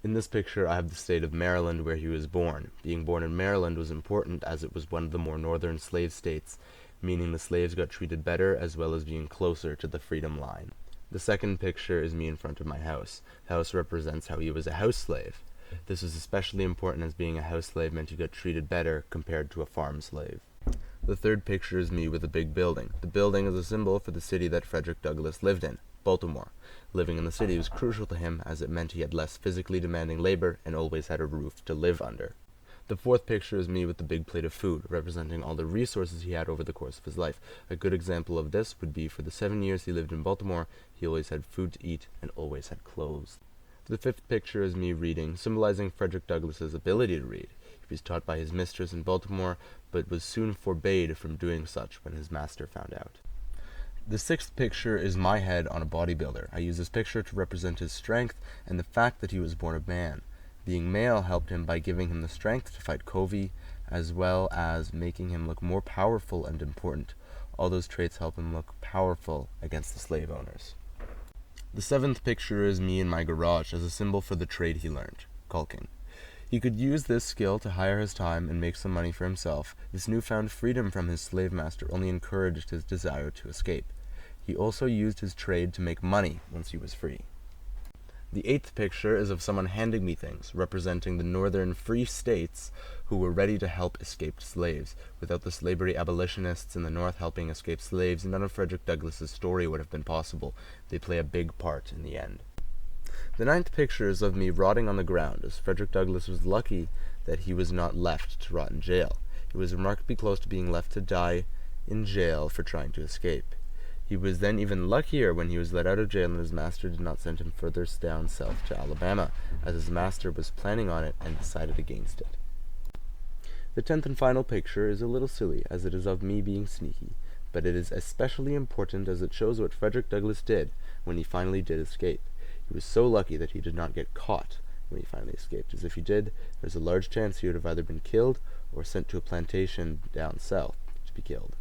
In this picture, I have the state of Maryland where he was born. Being born in Maryland was important as it was one of the more northern slave states, meaning the slaves got treated better as well as being closer to the freedom line. The second picture is me in front of my house. The house represents how he was a house slave. This was especially important as being a house slave meant you got treated better compared to a farm slave. The third picture is me with a big building. The building is a symbol for the city that Frederick Douglass lived in, Baltimore. Living in the city was crucial to him as it meant he had less physically demanding labor and always had a roof to live under. The fourth picture is me with the big plate of food, representing all the resources he had over the course of his life. A good example of this would be for the 7 years he lived in Baltimore, he always had food to eat and always had clothes. The fifth picture is me reading, symbolizing Frederick Douglass's ability to read. He was taught by his mistress in Baltimore, but was soon forbade from doing such when his master found out. The sixth picture is my head on a bodybuilder. I use this picture to represent his strength and the fact that he was born a man. Being male helped him by giving him the strength to fight Covey, as well as making him look more powerful and important. All those traits help him look powerful against the slave owners. The seventh picture is me in my garage as a symbol for the trade he learned, caulking. He could use this skill to hire his time and make some money for himself. This newfound freedom from his slave master only encouraged his desire to escape. He also used his trade to make money once he was free. The eighth picture is of someone handing me things, representing the northern free states who were ready to help escaped slaves. Without the slavery abolitionists in the north helping escaped slaves, none of Frederick Douglass's story would have been possible. They play a big part in the end. The ninth picture is of me rotting on the ground, as Frederick Douglass was lucky that he was not left to rot in jail. He was remarkably close to being left to die in jail for trying to escape. He was then even luckier when he was let out of jail and his master did not send him further down south to Alabama, as his master was planning on it and decided against it. The 10th and final picture is a little silly, as it is of me being sneaky, but it is especially important as it shows what Frederick Douglass did when he finally did escape. He was so lucky that he did not get caught when he finally escaped, as if he did, there's a large chance he would have either been killed or sent to a plantation down south to be killed.